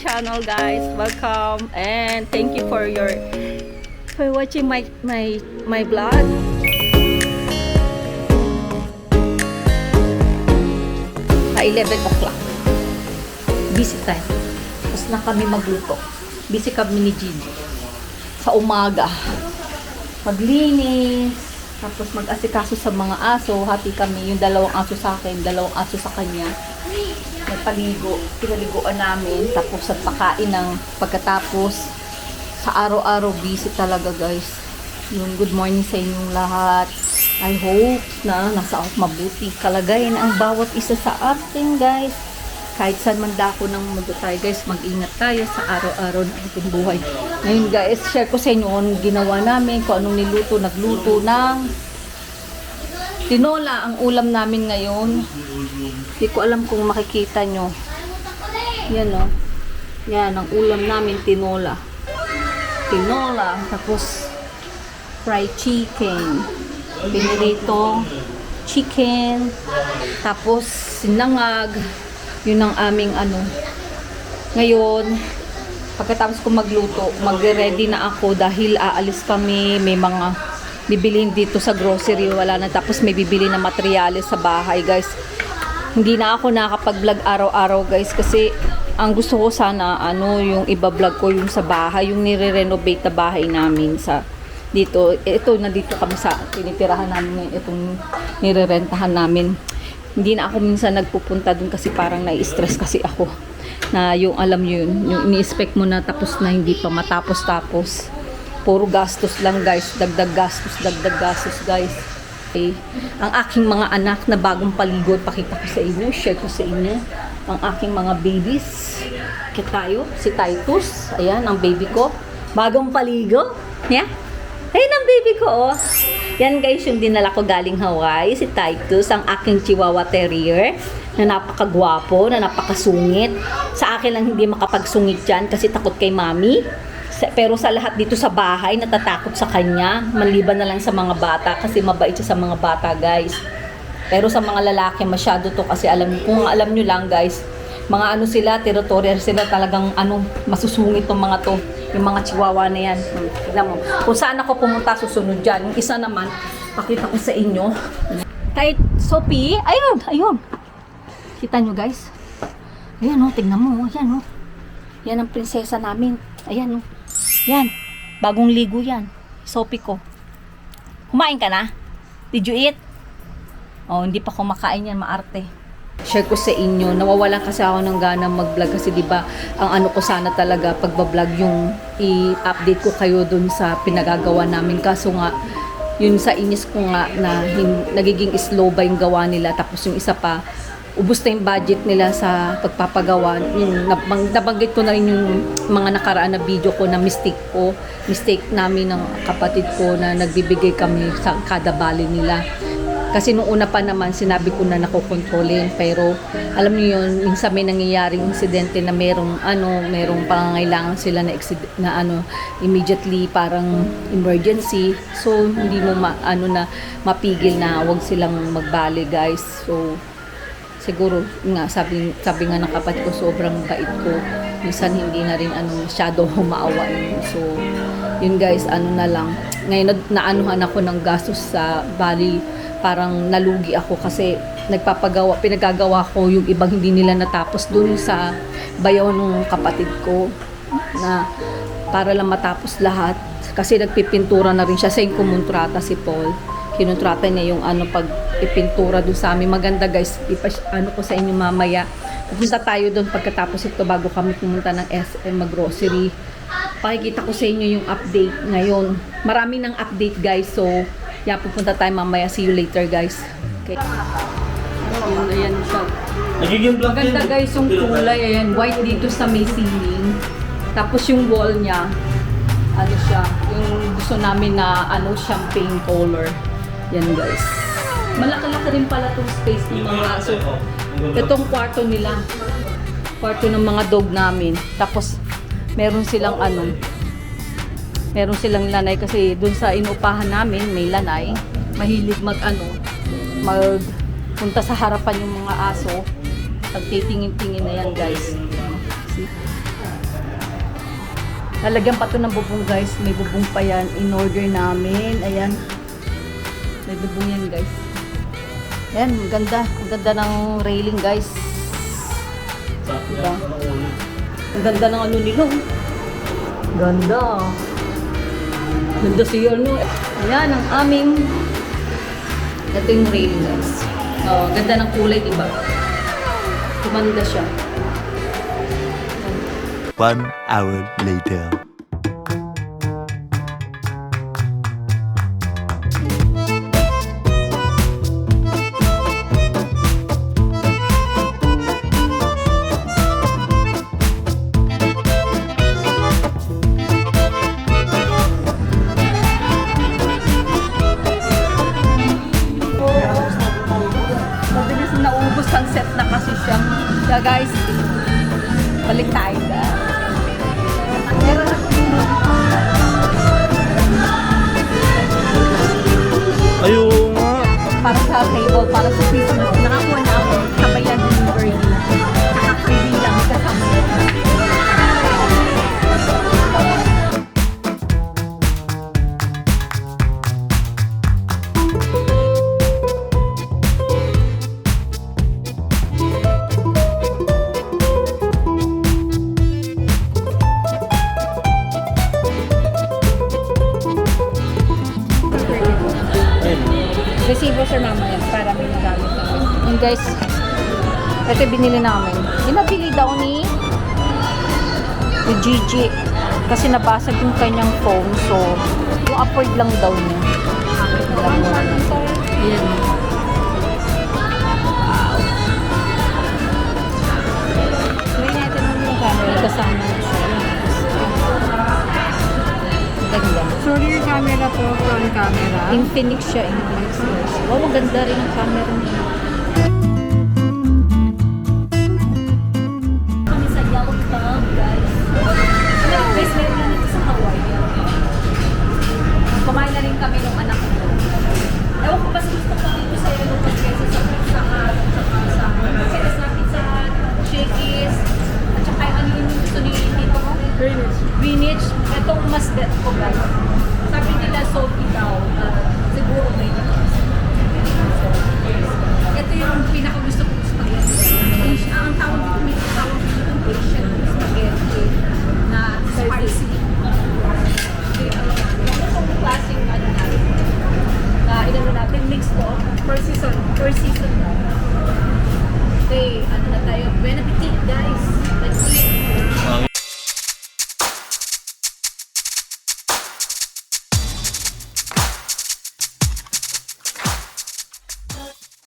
channel, guys. Welcome and thank you for watching my vlog. Na 11 o'clock. Busy time. Tapos na kami magluto. Busy kami ni Gigi. Sa umaga. Maglinis. Tapos mag-asikaso sa mga aso. Hati kami. Yung 2 aso sa akin, 2 aso sa kanya. Nagpaligo. Pinaliguan namin. Tapos at pakain ng pagkatapos. Sa araw-araw busy talaga, guys. Yung good morning sa inyong lahat. I hope na nasa mabuti kalagayan ang bawat isa sa atin, guys. Kahit saan man dako ng mundo tayo, guys, mag-ingat tayo sa araw-araw ng ating buhay. Ngayon, guys, share ko sa inyo anong ginawa namin, kung anong niluto. Nagluto ng tinola ang ulam namin ngayon. Hindi ko alam kung makikita nyo. Yan, o. Yan, ang ulam namin, tinola. Tinola, tapos fried chicken. Pinirito chicken. Tapos sinangag. Yun ang aming ano. Ngayon, pagkatapos ko magluto, magre-ready na ako dahil aalis kami. May mga bibiliin dito sa grocery. Wala na. Tapos may bibili na materyales sa bahay, guys. Hindi na ako nakakapag-vlog araw-araw, guys. Kasi ang gusto ko sana, yung iba-vlog ko yung sa bahay. Yung nire-renovate na bahay namin sa dito. Ito, nandito kami sa tinitirahan namin. Itong nire-rentahan namin. Hindi na ako minsan nagpupunta dun kasi parang nai-stress kasi ako na yung alam yun, yung ini-expect mo na tapos na hindi pa matapos-tapos. Puro gastos lang, guys. Dagdag gastos, guys. Okay. Ang aking mga anak na bagong paligo, pakita ko sa inyo, share ko sa inyo. Ang aking mga babies. Kita tayo, si Titus. Ayan, ang baby ko. Bagong paligo. Yeah. Ayan ang baby ko, oh. Yan, guys, yung dinala ko galing Hawaii, si Titus, ang aking Chihuahua Terrier, na napakagwapo, na napakasungit. Sa akin lang hindi makapagsungit yan kasi takot kay mami. Pero sa lahat dito sa bahay, natatakot sa kanya. Maliban na lang sa mga bata kasi mabait siya sa mga bata, guys. Pero sa mga lalaki, masyado to kasi kung alam nyo lang, guys, mga sila, territorial sila, talagang masusungit tong mga to. Yung mga chihuahua na yan. Tignan mo. Kung saan ako pumunta, susunod dyan. Yung isa naman, pakita ko sa inyo. Kahit Sophie, ayun. Kita nyo, guys. Ayan, tignan mo. Ayan, yan ang prinsesa namin. Ayan, yan. Bagong ligo yan. Sophie ko. Kumain ka na? Did you eat? Hindi pa kumakain yan, maarte. Share ko sa inyo, nawawalan kasi ako ng gana mag-vlog kasi diba, ang ko sana talaga pagbablog yung i-update ko kayo dun sa pinagagawa namin. Kaso nga, yun sa inis ko nga na nagiging slow ba yung gawa nila. Tapos yung isa pa, ubos na yung budget nila sa pagpapagawa. Yung nabanggit ko na rin yung mga nakaraan na video ko na mistake namin ng kapatid ko na nagbibigay kami sa kada bali nila. Kasi nung una pa naman, sinabi ko na nakokontrolin. Pero, alam niyo yun, minsan may nangyayaring insidente na merong pangangailangan sila na immediately parang emergency. So, hindi mo mapigil na wag silang magbali, guys. So, siguro, sabi nga ng kapatid ko, sobrang bait ko. Minsan hindi na rin masyado humaawain. So, yun, guys, na lang. Ngayon, naanuhan ako ng gastos sa bali. Parang nalugi ako kasi pinagagawa ko yung ibang hindi nila natapos dun sa bayaw ng kapatid ko na para lang matapos lahat kasi nagpipintura na rin siya sa yung kumontrata si Paul. Kinontrata niya yung pag-ipintura dun sa amin. Maganda, guys, ko sa inyo mamaya. Pupunta tayo dun pagkatapos ito bago kami pumunta ng SM mag-grocery. Pakikita ko sa inyo yung update ngayon. Marami ng update, guys, so pupunta tayo mamaya. See you later, guys. Okay. Ayan siya. Maganda, guys, yung kulay. Ayan, white dito sa may ceiling. Tapos yung wall niya, siya, yung gusto namin na champagne color. Yan, guys. Malaki-laki rin pala itong space ng mga aso. Itong kwarto nila. Kwarto ng mga dog namin. Tapos, meron silang lanay kasi dun sa inupahan namin may lanay. Mahilig magpunta sa harapan yung mga aso. Pagtitingin-tingin na yan, guys. See? Lalagyan pa to ng bubong guys. May bubong pa yan. In order namin. Ayan. May bubong yan guys. Ayan, ang ganda. Ang ganda ng railing guys. Diba? Ang ganda ng ano nila. Ganda. Ganda siya ano. Ayan, ang aming ito yung railing guys. Oh, ganda ng kulay, diba? Tumanda siya. 1 hour later. Mabilis naubos ang set na kasi siya. Kaya guys, balik tayo guys. Meron ako dito. Ayun nga. Para sa table, para sa Christmas. Nakakuha na ako. Sabayan din yung bird na. Saka freebie lang kasama. Resibo sir mamaya para may nagamit ako. Yun guys, ito yung binili namin. Binabili daw ni Gigi kasi nabasag yung kanyang phone. So, yung upward lang daw niya. Alam mo na. Yan. Wow. Try natin yung camera. May kasama na siya. Ganda. So rear camera po, front camera. Infinix siya. Infinix. Wow, maganda rin ang camera niya. Kami sa Yellowstone, guys. Guys, meron na nito sa Hawaii. Kumain na rin kami ng anak ko. Ewan ko ba gusto ko dito sa Yellowstone kasi sa pizza at saka sa kasi sa pizza, Shakey's, at saka ano yung gusto ni Tito ko? Greenwich. Itong mas bet ko guys. Sabi nila salty daw. Siguro may ito yung pinaka gusto kong spaghetti. Ang tawag dito, may tawag dito yung Asian spaghetti na spicy. Yung klaseng ano natin. Na inano natin, mix to. Per season. Okay, ano na tayo. Bon appetit guys.